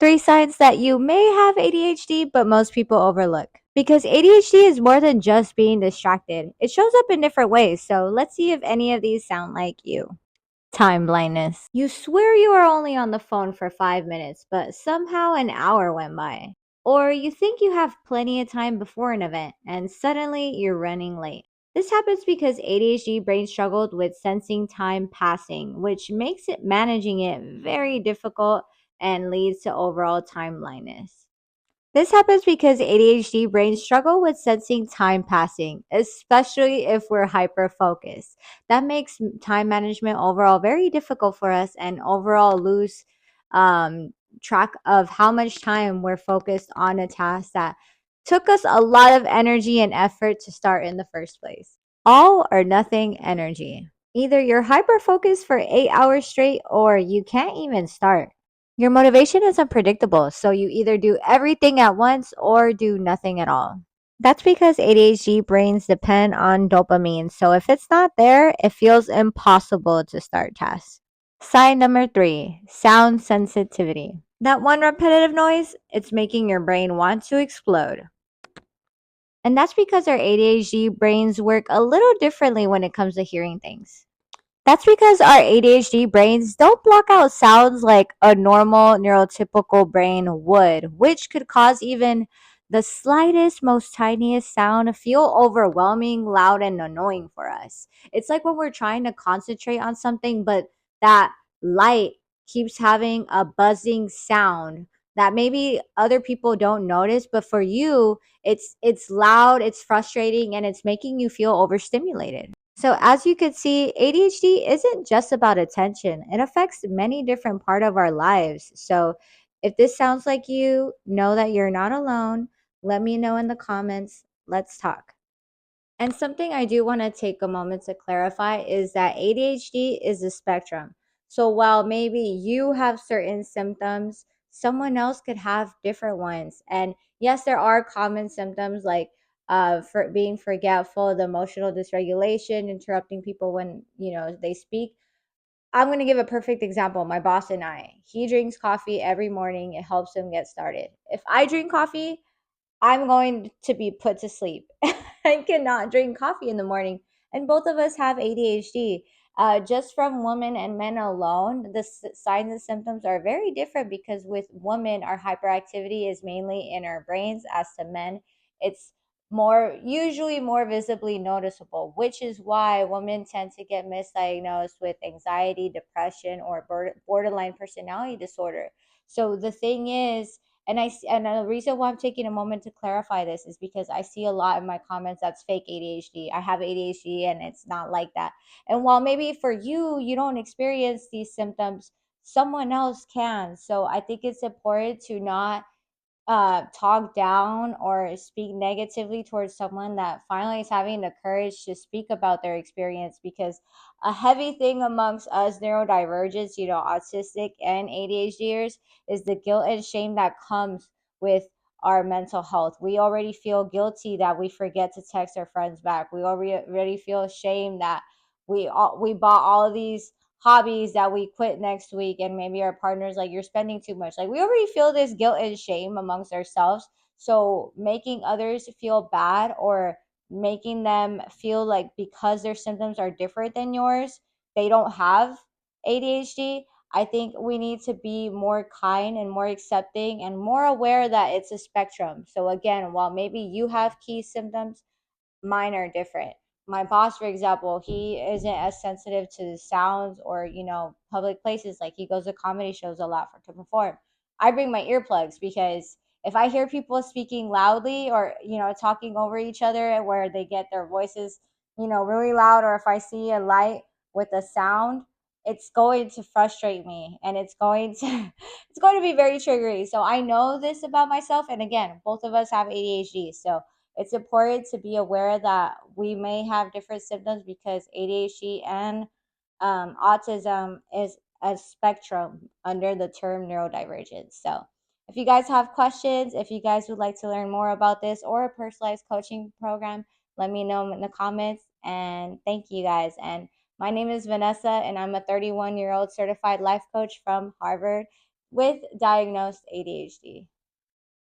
Three signs that you may have ADHD, but most people overlook. Because ADHD is more than just being distracted, it shows up in different ways. So let's see if any of these sound like you. Time blindness. You swear you are only on the phone for 5 minutes, but somehow an hour went by. Or you think you have plenty of time before an event, and suddenly you're running late. This happens because ADHD brain struggled with sensing time passing, which makes it managing it very difficult and leads to overall time blindness. This happens because ADHD brains struggle with sensing time passing, especially if we're hyper focused. That makes time management overall very difficult for us and overall lose um, track of how much time we're focused on a task that took us a lot of energy and effort to start in the first place. All or nothing energy. Either you're hyper focused for 8 hours straight or you can't even start. Your motivation is unpredictable, so you either do everything at once or do nothing at all. That's because ADHD brains depend on dopamine, so if it's not there, it feels impossible to start tasks. Sign number three, sound sensitivity. That one repetitive noise, it's making your brain want to explode. And that's because our ADHD brains work a little differently when it comes to hearing things. That's because our ADHD brains don't block out sounds like a normal neurotypical brain would, which could cause even the slightest, most tiniest sound to feel overwhelming, loud, and annoying for us. It's like when we're trying to concentrate on something, but that light keeps having a buzzing sound that maybe other people don't notice, but for you, it's loud, it's frustrating, and it's making you feel overstimulated. So as you can see, ADHD isn't just about attention. It affects many different part of our lives. So if this sounds like you, know that you're not alone. Let me know in the comments. Let's talk. And something I do want to take a moment to clarify is that ADHD is a spectrum. So while maybe you have certain symptoms, someone else could have different ones. And yes, there are common symptoms like for being forgetful, the emotional dysregulation, interrupting people when they speak. I'm going to give a perfect example. My boss and I, he drinks coffee every morning. It helps him get started. If I drink coffee, I'm going to be put to sleep. I cannot drink coffee in the morning. And both of us have ADHD. Just from women and men alone, the signs and symptoms are very different because with women, our hyperactivity is mainly in our brains. As to men, it's usually more visibly noticeable, which is why women tend to get misdiagnosed with anxiety, depression, or borderline personality disorder. So the thing is, and the reason why I'm taking a moment to clarify this is because I see a lot in my comments that's fake ADHD. I have ADHD and it's not like that. And while maybe for you you don't experience these symptoms, someone else can. So I think it's important to not talk down or speak negatively towards someone that finally is having the courage to speak about their experience, because a heavy thing amongst us neurodivergents, autistic and ADHDers, is the guilt and shame that comes with our mental health. We already feel guilty that we forget to text our friends back. We already feel shame that we bought all of these hobbies that we quit next week, and maybe our partner's like, you're spending too much. Like, we already feel this guilt and shame amongst ourselves. So making others feel bad or making them feel like because their symptoms are different than yours, they don't have ADHD. I think we need to be more kind and more accepting and more aware that it's a spectrum. So again, while maybe you have key symptoms, mine are different. My boss, for example, he isn't as sensitive to sounds or, public places. Like, he goes to comedy shows a lot to perform. I bring my earplugs because if I hear people speaking loudly or, talking over each other where they get their voices, really loud, or if I see a light with a sound, it's going to frustrate me, and it's going to it's going to be very triggering. So I know this about myself, and again, both of us have ADHD. So it's important to be aware that we may have different symptoms because ADHD and autism is a spectrum under the term neurodivergence. So if you guys have questions, if you guys would like to learn more about this or a personalized coaching program, let me know in the comments. And thank you guys. And my name is Vanessa, and I'm a 31-year-old certified life coach from Harvard. with diagnosed ADHD?